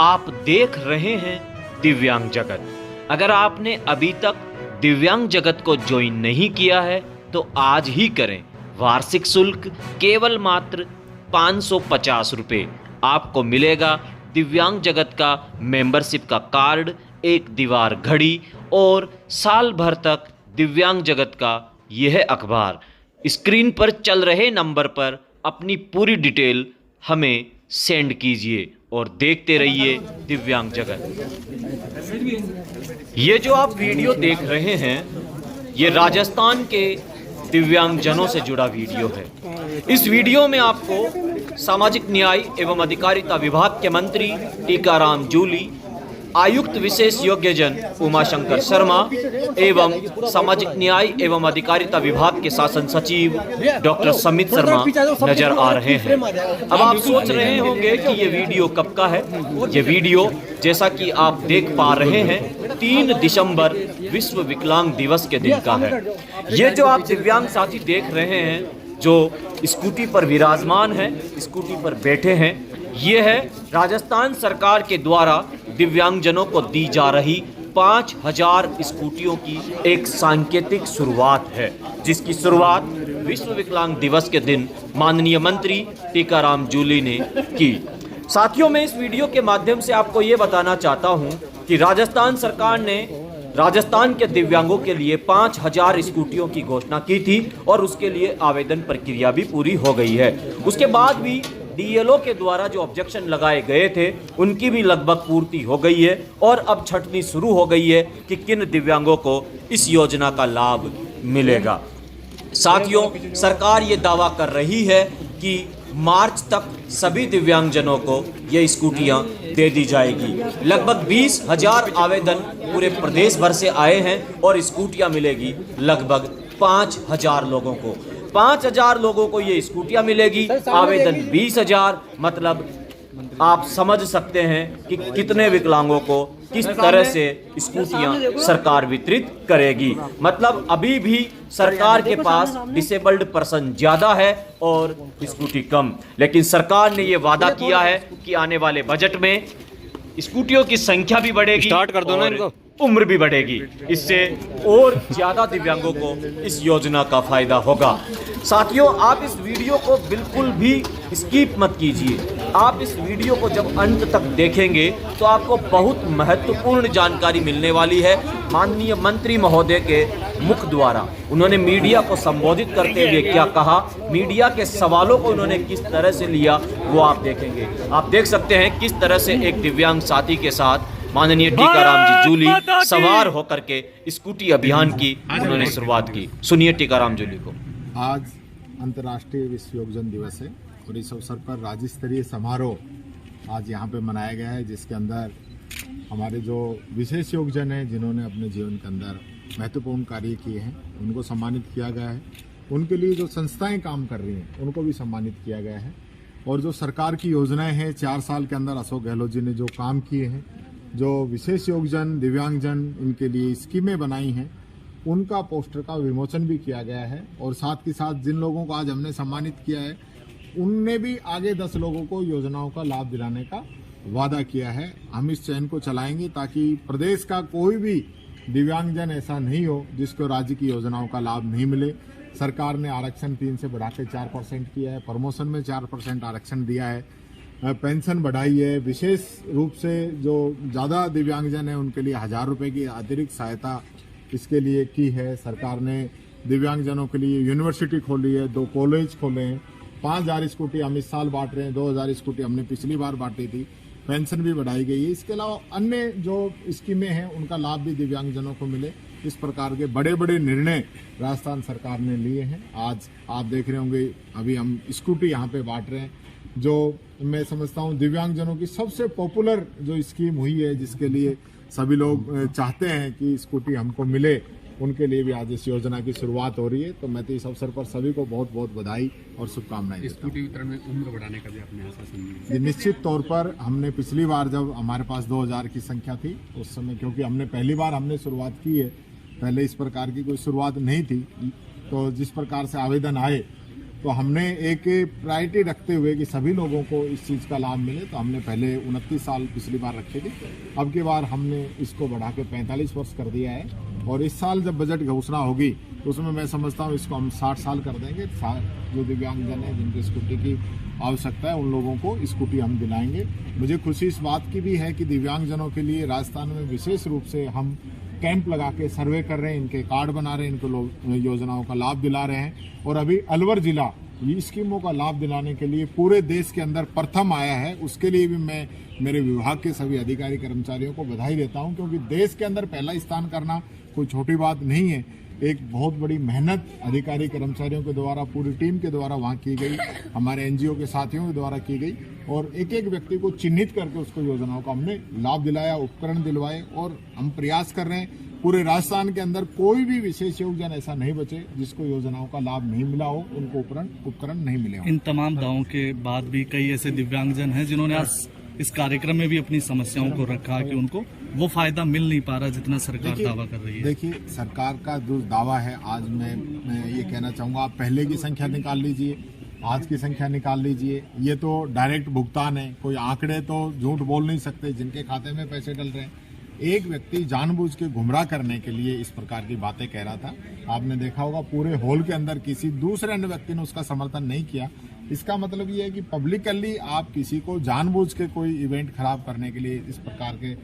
आप देख रहे हैं दिव्यांग जगत। अगर आपने अभी तक दिव्यांग जगत को ज्वाइन नहीं किया है तो आज ही करें। वार्षिक शुल्क केवल मात्र 550 रुपये। आपको मिलेगा दिव्यांग जगत का मेंबरशिप का कार्ड, एक दीवार घड़ी और साल भर तक दिव्यांग जगत का यह अखबार। स्क्रीन पर चल रहे नंबर पर अपनी पूरी डिटेल हमें सेंड कीजिए और देखते रहिए दिव्यांग जगत। ये जो आप वीडियो देख रहे हैं ये राजस्थान के दिव्यांगजनों से जुड़ा वीडियो है। इस वीडियो में आपको सामाजिक न्याय एवं अधिकारिता विभाग के मंत्री टीकाराम जूली, आयुक्त विशेष योग्यजन उमाशंकर शर्मा एवं सामाजिक न्याय एवं अधिकारिता विभाग के शासन सचिव डॉक्टर समित शर्मा नजर आ रहे हैं। अब आप सोच रहे होंगे कि ये वीडियो कब का है। ये वीडियो जैसा कि आप देख पा रहे हैं 3 दिसंबर विश्व विकलांग दिवस के दिन का है। ये जो आप दिव्यांग साथी देख रहे हैं जो स्कूटी पर विराजमान है, स्कूटी पर बैठे हैं, ये है राजस्थान सरकार के द्वारा दिव्यांगजनों को दी जा रही 5000 स्कूटियों की एक सांकेतिक शुरुआत है, जिसकी शुरुआत विश्व विकलांग दिवस के दिन माननीय मंत्री टीकाराम जूली ने की। साथियों, मैं इस वीडियो के माध्यम से आपको ये बताना चाहता हूँ कि राजस्थान सरकार ने राजस्थान के दिव्यांगों के लिए 5000 स्कूटियों की घोषणा की थी और उसके लिए आवेदन प्रक्रिया भी पूरी हो गई है। उसके बाद भी डीएलओ के द्वारा जो ऑब्जेक्शन लगाए गए थे उनकी भी लगभग पूर्ति हो गई है और अब छंटनी शुरू हो गई है कि किन दिव्यांगों को इस योजना का लाभ मिलेगा। साथियों, सरकार ये दावा कर रही है कि मार्च तक सभी दिव्यांगजनों को ये स्कूटियां दे दी जाएगी। लगभग 20,000 आवेदन पूरे प्रदेश भर से आए हैं और स्कूटियां मिलेगी लगभग 5,000 लोगों को। 5,000 लोगों को ये स्कूटियां मिलेगी, आवेदन 20,000। मतलब आप समझ सकते हैं कि कितने विकलांगों को किस तरह से स्कूटियां सरकार वितरित करेगी। मतलब अभी भी सरकार के पास डिसेबल्ड पर्सन ज़्यादा है और स्कूटी कम, लेकिन सरकार ने ये वादा किया है कि आने वाले बजट में स्कूटियों की संख्या भी बढ़ेगी, स्टार्ट कर दो ना इनको, उम्र भी बढ़ेगी। इससे और ज़्यादा दिव्यांगों को इस योजना का फायदा होगा। साथियों, आप इस वीडियो को बिल्कुल भी स्किप मत कीजिए। आप इस वीडियो को जब अंत तक देखेंगे तो आपको बहुत महत्वपूर्ण जानकारी मिलने वाली है। माननीय मंत्री महोदय के मुख द्वारा उन्होंने मीडिया को संबोधित करते हुए क्या कहा, मीडिया के सवालों को उन्होंने किस तरह से लिया, वो आप देखेंगे। आप देख सकते हैं किस तरह से एक दिव्यांग साथी के साथ माननीय टीकाराम जी जूली सवार होकर के स्कूटी अभियान की उन्होंने शुरुआत की। सुनिए टीकाराम जूली को। आज अंतर्राष्ट्रीय विश्व योगजन दिवस है और इस अवसर पर राज्य स्तरीय समारोह आज यहाँ पे मनाया गया है, जिसके अंदर हमारे जो विशेष योगजन हैं जिन्होंने अपने जीवन के अंदर महत्वपूर्ण कार्य किए हैं उनको सम्मानित किया गया है। उनके लिए जो संस्थाएं काम कर रही हैं उनको भी सम्मानित किया गया है। और जो सरकार की योजनाएं हैं 4 साल के अंदर अशोक गहलोत जी ने जो काम किए हैं, जो विशेष योगजन दिव्यांगजन इनके लिए स्कीमें बनाई हैं, उनका पोस्टर का विमोचन भी किया गया है। और साथ ही साथ जिन लोगों को आज हमने सम्मानित किया है उनने भी आगे 10 लोगों को योजनाओं का लाभ दिलाने का वादा किया है। हम इस चयन को चलाएंगे ताकि प्रदेश का कोई भी दिव्यांगजन ऐसा नहीं हो जिसको राज्य की योजनाओं का लाभ नहीं मिले। सरकार ने आरक्षण 3 से बढ़ाकर 4% किया है, प्रमोशन में 4% आरक्षण दिया है, पेंशन बढ़ाई है। विशेष रूप से जो ज़्यादा दिव्यांगजन है उनके लिए 1000 रुपये की अतिरिक्त सहायता इसके लिए की है। सरकार ने दिव्यांगजनों के लिए यूनिवर्सिटी खोली है, 2 कॉलेज खोले हैं, 5000 स्कूटी हम इस साल बांट रहे हैं, 2000 स्कूटी हमने पिछली बार बांटी थी, पेंशन भी बढ़ाई गई है। इसके अलावा अन्य जो स्कीमें हैं उनका लाभ भी दिव्यांगजनों को मिले, इस प्रकार के बड़े बड़े निर्णय राजस्थान सरकार ने लिए हैं। आज आप देख रहे होंगे अभी हम स्कूटी यहाँ पे बांट रहे हैं, जो मैं समझता हूँ दिव्यांगजनों की सबसे पॉपुलर जो स्कीम हुई है, जिसके लिए सभी लोग चाहते हैं कि स्कूटी हमको मिले, उनके लिए भी आज इस योजना की शुरुआत हो रही है। तो मैं तो इस अवसर पर सभी को बहुत बहुत बधाई और शुभकामनाएं। स्कूटी वितरण में उम्र बढ़ाने का भी आपने आश्वासन दिया। निश्चित तौर पर हमने पिछली बार जब हमारे पास 2000 की संख्या थी उस समय, क्योंकि हमने पहली बार हमने शुरुआत की है, पहले इस प्रकार की कोई शुरुआत नहीं थी, तो जिस प्रकार से आवेदन आए तो हमने एक प्रायोरिटी रखते हुए कि सभी लोगों को इस चीज़ का लाभ मिले, तो हमने पहले 29 साल पिछली बार रखे थे, अब की बार हमने इसको बढ़ा के 45 वर्ष कर दिया है। और इस साल जब बजट घोषणा होगी तो उसमें मैं समझता हूँ इसको हम 60 साल कर देंगे। जो दिव्यांगजन है जिनको स्कूटी की आवश्यकता है उन लोगों को स्कूटी हम दिलाएंगे। मुझे खुशी इस बात की भी है कि दिव्यांगजनों के लिए राजस्थान में विशेष रूप से हम कैंप लगा के सर्वे कर रहे हैं, इनके कार्ड बना रहे हैं, इनको योजनाओं का लाभ दिला रहे हैं। और अभी अलवर जिला ये स्कीमों का लाभ दिलाने के लिए पूरे देश के अंदर प्रथम आया है। उसके लिए भी मैं मेरे विभाग के सभी अधिकारी कर्मचारियों को बधाई देता हूं, क्योंकि देश के अंदर पहला स्थान करना कोई छोटी बात नहीं है। एक बहुत बड़ी मेहनत अधिकारी कर्मचारियों के द्वारा, पूरी टीम के द्वारा वहाँ की गई, हमारे एनजीओ के साथियों के द्वारा की गई, और एक एक व्यक्ति को चिन्हित करके उसको योजनाओं का हमने लाभ दिलाया, उपकरण दिलवाए। और हम प्रयास कर रहे हैं पूरे राजस्थान के अंदर कोई भी विशेष योगदान ऐसा नहीं बचे जिसको योजनाओं का लाभ नहीं मिला हो, उनको उपकरण नहीं मिले हो। इन तमाम दावों के बाद भी कई ऐसे दिव्यांगजन हैं जिन्होंने आज इस कार्यक्रम में भी अपनी समस्याओं को रखा कि उनको वो फायदा मिल नहीं पा रहा जितना सरकार दावा कर रही है। देखिए, सरकार का जो दावा है, आज मैं ये कहना चाहूँगा, आप पहले की संख्या निकाल लीजिए, आज की संख्या निकाल लीजिए, ये तो डायरेक्ट भुगतान है। कोई आंकड़े तो झूठ बोल नहीं सकते जिनके खाते में पैसे डल रहे हैं। एक व्यक्ति जानबूझ के गुमराह करने के लिए इस प्रकार की बातें कह रहा था। आपने देखा होगा पूरे हॉल के अंदर किसी दूसरे अन्य व्यक्ति ने उसका समर्थन नहीं किया। इसका मतलब ये है कि पब्लिकली आप किसी को जानबूझ के कोई इवेंट खराब करने के लिए, इस प्रकार के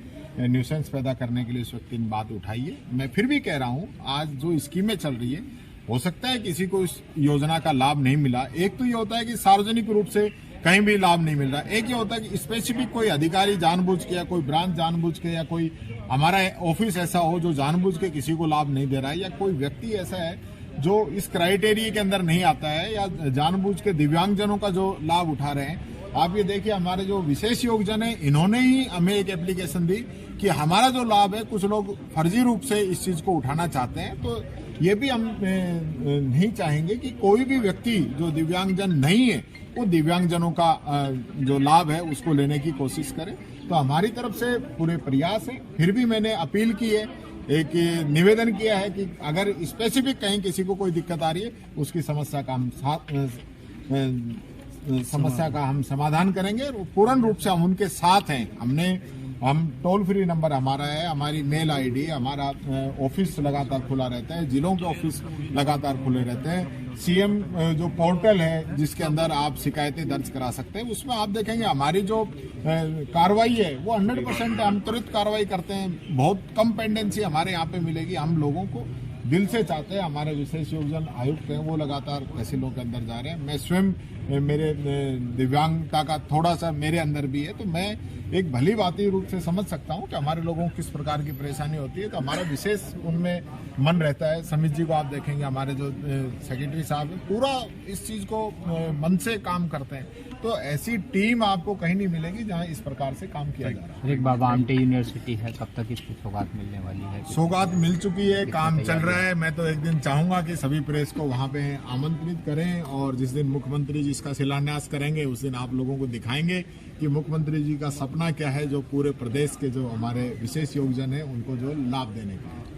न्यूसेंस पैदा करने के लिए इस व्यक्ति ने बात उठाई है। मैं फिर भी कह रहा हूँ, आज जो स्कीमें चल रही है, हो सकता है किसी को इस योजना का लाभ नहीं मिला। एक तो ये होता है कि सार्वजनिक रूप से कहीं भी लाभ नहीं मिल रहा। एक ये होता है कि स्पेसिफिक कोई अधिकारी जानबूझ के या कोई ब्रांच जानबूझ के या कोई हमारा ऑफिस ऐसा हो जो जानबूझ के किसी को लाभ नहीं दे रहा है, या कोई व्यक्ति ऐसा है जो इस क्राइटेरिया के अंदर नहीं आता है, या जानबूझ के दिव्यांगजनों का जो लाभ उठा रहे हैं। आप ये देखिए, हमारे जो विशेष योगजन है, इन्होंने ही हमें एक एप्लीकेशन दी कि हमारा जो लाभ है, कुछ लोग फर्जी रूप से इस चीज को उठाना चाहते हैं। तो ये भी हम नहीं चाहेंगे कि कोई भी व्यक्ति जो दिव्यांगजन नहीं है वो दिव्यांगजनों का जो लाभ है उसको लेने की कोशिश करे। तो हमारी तरफ से पूरे प्रयास है। फिर भी मैंने अपील की है, एक निवेदन किया है कि अगर स्पेसिफिक कहीं किसी को कोई दिक्कत आ रही है, उसकी समस्या का हम समाधान करेंगे। पूर्ण रूप से हम उनके साथ हैं। हम टोल फ्री नंबर हमारा है, हमारी मेल आईडी, हमारा ऑफिस लगातार खुला रहता है, जिलों के ऑफिस लगातार खुले रहते हैं। सीएम जो पोर्टल है जिसके अंदर आप शिकायतें दर्ज करा सकते हैं, उसमें आप देखेंगे हमारी जो कार्रवाई है वो 100% हम त्वरित कार्रवाई करते हैं। बहुत कम पेंडेंसी हमारे यहाँ पे मिलेगी। हम लोगों को दिल से चाहते हैं। हमारे विशेष योगदान आयुक्त हैं, वो लगातार तहसीलों के अंदर जा रहे हैं। मैं स्वयं, मेरे दिव्यांगता का थोड़ा सा मेरे अंदर भी है, तो मैं एक भली भांति रूप से समझ सकता हूं कि हमारे लोगों को किस प्रकार की परेशानी होती है। तो हमारा विशेष उनमें मन रहता है। समित जी को आप देखेंगे, हमारे जो सेक्रेटरी साहब है, पूरा इस चीज को मन से काम करते हैं। तो ऐसी टीम आपको कहीं नहीं मिलेगी जहां इस प्रकार से काम किया जा रहा है। एक बाबा आमटे यूनिवर्सिटी है, कब तक इसकी सौगात मिलने वाली है? सौगात मिल चुकी है, काम चल रहा है। मैं तो एक दिन चाहूंगा कि सभी प्रेस को वहां पे आमंत्रित करें, और जिस दिन मुख्यमंत्री जी इसका शिलान्यास करेंगे उस दिन आप लोगों को दिखाएंगे कि मुख्यमंत्री जी का सपना क्या है, जो पूरे प्रदेश के जो हमारे विशेष योगजन है उनको जो लाभ देने का है।